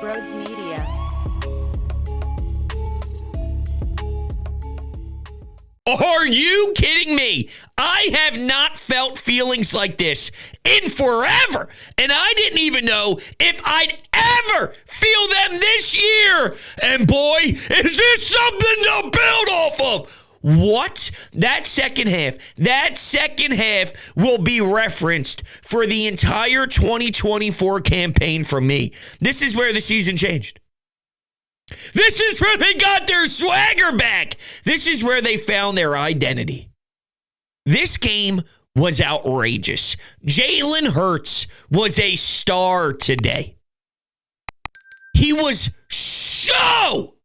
Brodes Media. Are you kidding me? I have not felt feelings like this in forever. And I didn't even know if I'd ever feel them this year. And boy, is this something to build off of. What? That second half will be referenced for the entire 2024 campaign from me. This is where the season changed. This is where they got their swagger back. This is where they found their identity. This game was outrageous. Jalen Hurts was a star today. He was so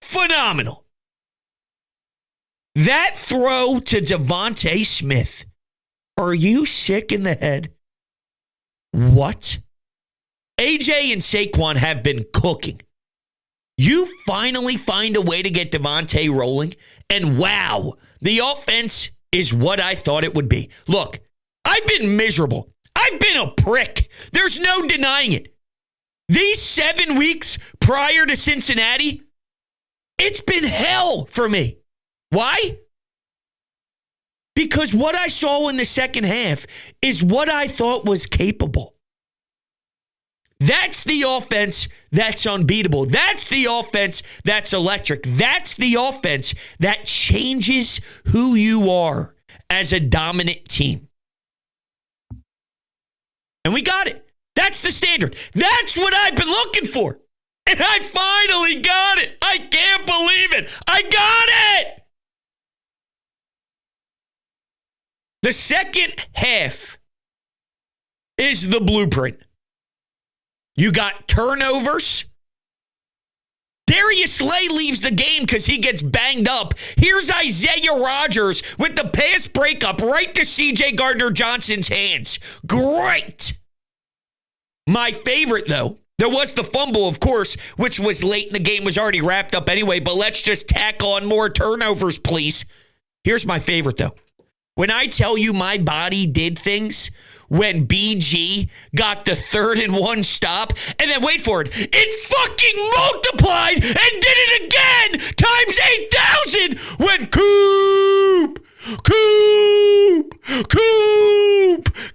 phenomenal. That throw to Devontae Smith. Are you sick in the head? What? AJ and Saquon have been cooking. You finally find a way to get Devontae rolling, and wow, the offense is what I thought it would be. Look, I've been miserable. I've been a prick. There's no denying it. These 7 weeks prior to Cincinnati, it's been hell for me. Why? Because what I saw in the second half is what I thought was capable. That's the offense that's unbeatable. That's the offense that's electric. That's the offense that changes who you are as a dominant team. And we got it. That's the standard. That's what I've been looking for. And I finally got it. I can't believe it. I got it. The second half is the blueprint. You got turnovers. Darius Slay leaves the game because he gets banged up. Here's Isaiah Rodgers with the pass breakup right to CJ Gardner-Johnson's hands. Great. My favorite, though, there was the fumble, of course, which was late in the game, was already wrapped up anyway, but let's just tack on more turnovers, please. Here's my favorite, though. When I tell you my body did things, when BG got the 3rd and 1 stop, and then wait for it, it fucking multiplied and did it again times 8,000 when Coop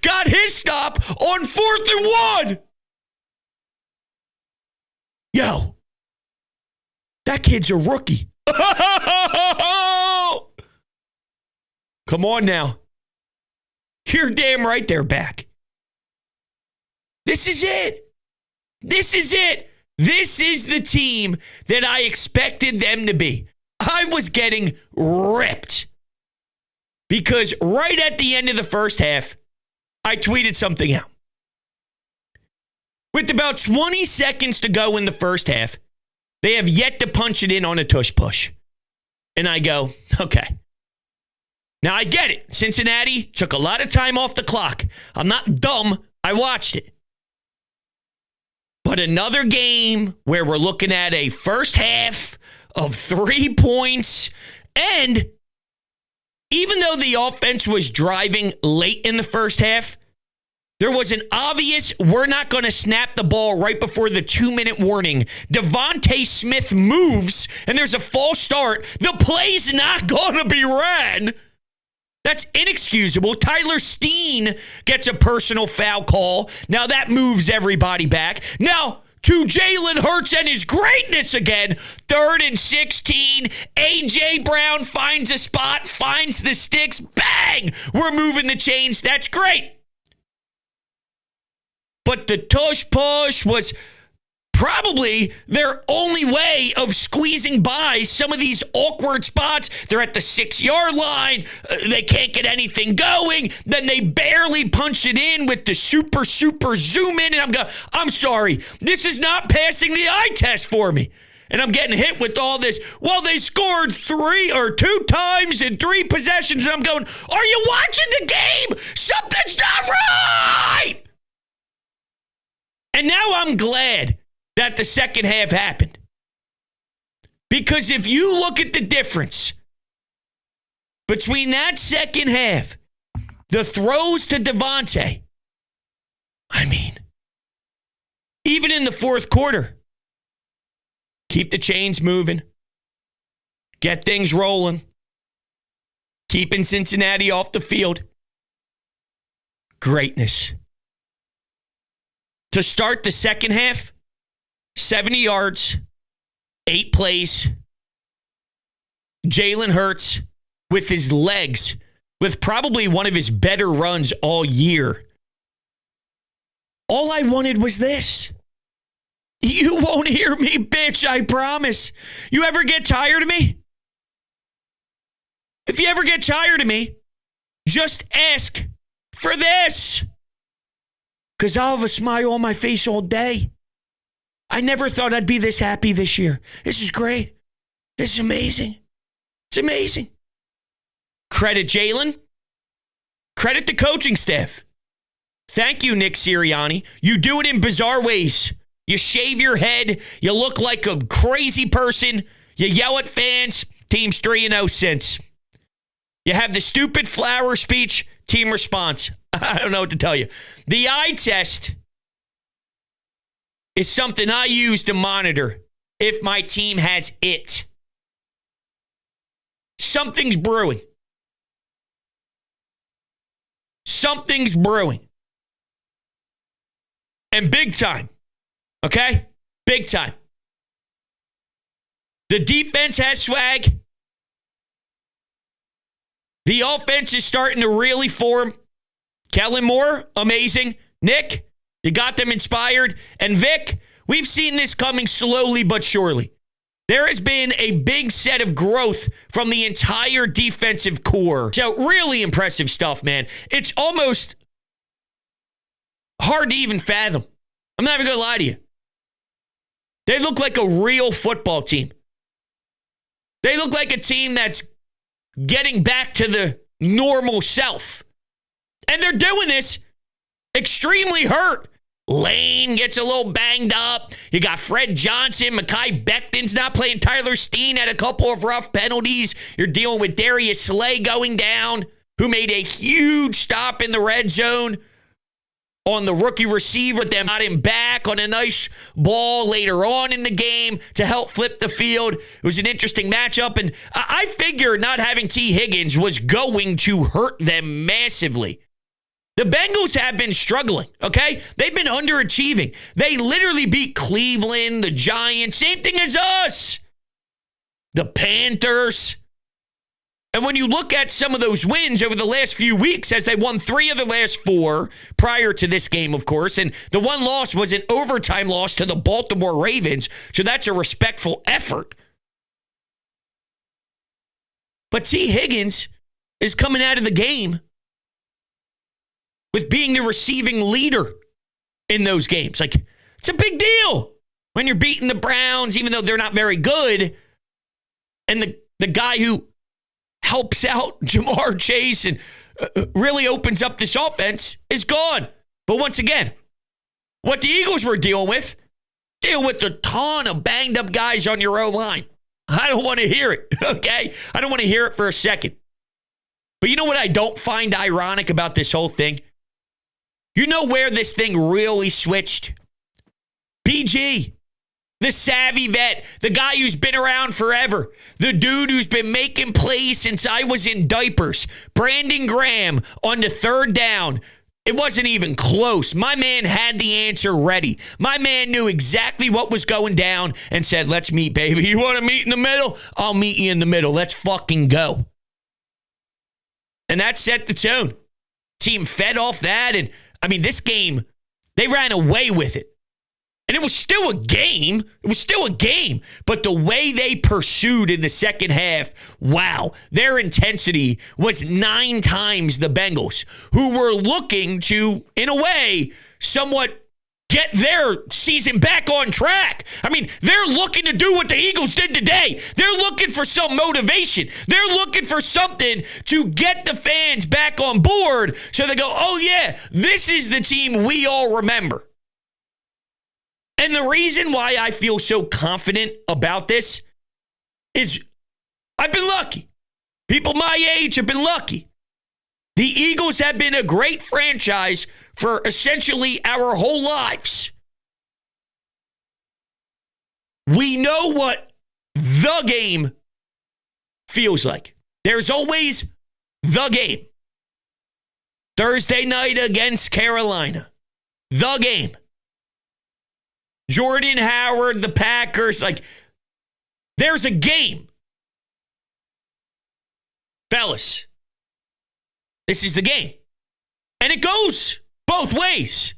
got his stop on 4th and 1. Yo, that kid's a rookie. Come on now. You're damn right they're back. This is it. This is it. This is the team that I expected them to be. I was getting ripped because right at the end of the first half, I tweeted something out. With about 20 seconds to go in the first half, they have yet to punch it in on a tush push. And I go, okay. Now, I get it. Cincinnati took a lot of time off the clock. I'm not dumb. I watched it. But another game where we're looking at a first half of 3 points. And even though the offense was driving late in the first half, there was an obvious, we're not going to snap the ball right before the 2-minute warning. Devontae Smith moves, and there's a false start. The play's not going to be ran. That's inexcusable. Tyler Steen gets a personal foul call. Now that moves everybody back. Now to Jalen Hurts and his greatness again. 3rd and 16. A.J. Brown finds a spot, finds the sticks. Bang! We're moving the chains. That's great. But the tush push was probably their only way of squeezing by some of these awkward spots. They're at the 6-yard line. They can't get anything going. Then they barely punch it in with the super zoom in. And I'm sorry. This is not passing the eye test for me. And I'm getting hit with all this. Well, they scored 2 times in 3 possessions. And I'm going, are you watching the game? Something's not right. And now I'm glad that the second half happened. Because if you look at the difference between that second half, the throws to Devontae, I mean, even in the fourth quarter. Keep the chains moving. Get things rolling. Keeping Cincinnati off the field. Greatness. To start the second half, 70 yards, 8 plays. Jalen Hurts with his legs, with probably one of his better runs all year. All I wanted was this. You won't hear me, bitch, I promise. You ever get tired of me? If you ever get tired of me, just ask for this. Because I'll have a smile on my face all day. I never thought I'd be this happy this year. This is great. This is amazing. It's amazing. Credit Jalen. Credit the coaching staff. Thank you, Nick Sirianni. You do it in bizarre ways. You shave your head. You look like a crazy person. You yell at fans. Team's 3-0 since. You have the stupid flower speech. Team response. I don't know what to tell you. The eye test is something I use to monitor if my team has it. Something's brewing. Something's brewing. And big time. Okay? Big time. The defense has swag. The offense is starting to really form. Kellen Moore, amazing. Nick, you got them inspired. And Vic, we've seen this coming slowly but surely. There has been a big set of growth from the entire defensive core. So really impressive stuff, man. It's almost hard to even fathom. I'm not even going to lie to you. They look like a real football team. They look like a team that's getting back to the normal self. And they're doing this extremely hurt. Lane gets a little banged up. You got Fred Johnson. Mekhi Becton's not playing. Tyler Steen had a couple of rough penalties. You're dealing with Darius Slay going down, who made a huge stop in the red zone on the rookie receiver. Them got him back on a nice ball later on in the game to help flip the field. It was an interesting matchup, and I figured not having T. Higgins was going to hurt them massively. The Bengals have been struggling, okay? They've been underachieving. They literally beat Cleveland, the Giants, same thing as us. The Panthers. And when you look at some of those wins over the last few weeks, as they won 3 of the last 4 prior to this game, of course, and the one loss was an overtime loss to the Baltimore Ravens, so that's a respectful effort. But T. Higgins is coming out of the game with being the receiving leader in those games. Like, it's a big deal when you're beating the Browns, even though they're not very good, and the guy who helps out Jamar Chase and really opens up this offense is gone. But once again, what the Eagles were dealing with a ton of banged up guys on your O-line. I don't want to hear it, okay? I don't want to hear it for a second. But you know what I don't find ironic about this whole thing? You know where this thing really switched? PG. The savvy vet, the guy who's been around forever, the dude who's been making plays since I was in diapers, Brandon Graham on the 3rd down. It wasn't even close. My man had the answer ready. My man knew exactly what was going down and said, let's meet, baby. You want to meet in the middle? I'll meet you in the middle. Let's fucking go. And that set the tone. Team fed off that. And I mean, this game, they ran away with it. And it was still a game. It was still a game. But the way they pursued in the second half, wow, their intensity was 9 times the Bengals, who were looking to, in a way, somewhat get their season back on track. I mean, they're looking to do what the Eagles did today. They're looking for some motivation. They're looking for something to get the fans back on board so they go, oh, yeah, this is the team we all remember. And the reason why I feel so confident about this is I've been lucky. People my age have been lucky. The Eagles have been a great franchise for essentially our whole lives. We know what the game feels like. There's always the game. Thursday night against Carolina. The game. Jordan Howard, the Packers. Like, there's a game. Fellas, this is the game. And it goes both ways.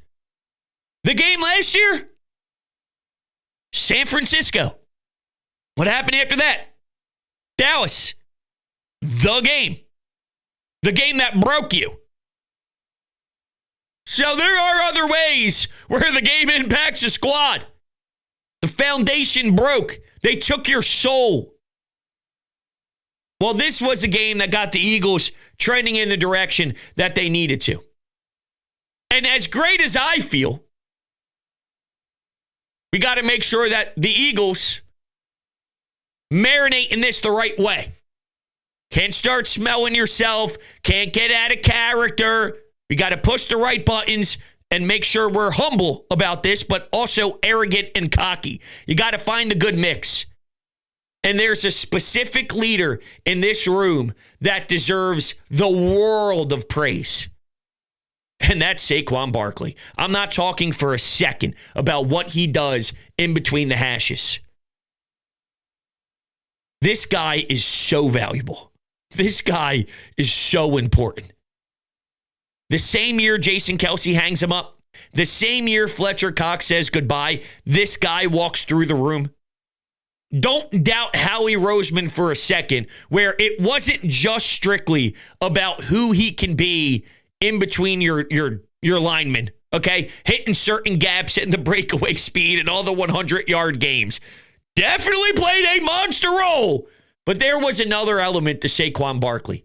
The game last year, San Francisco. What happened after that? Dallas. The game. The game that broke you. So there are other ways where the game impacts a squad. The foundation broke. They took your soul. Well, this was a game that got the Eagles trending in the direction that they needed to. And as great as I feel, we got to make sure that the Eagles marinate in this the right way. Can't start smelling yourself. Can't get out of character. We got to push the right buttons and make sure we're humble about this, but also arrogant and cocky. You got to find the good mix. And there's a specific leader in this room that deserves the world of praise. And that's Saquon Barkley. I'm not talking for a second about what he does in between the hashes. This guy is so valuable. This guy is so important. The same year Jason Kelce hangs him up, the same year Fletcher Cox says goodbye, this guy walks through the room. Don't doubt Howie Roseman for a second, where it wasn't just strictly about who he can be in between your linemen, okay? Hitting certain gaps, hitting the breakaway speed and all the 100-yard games. Definitely played a monster role. But there was another element to Saquon Barkley.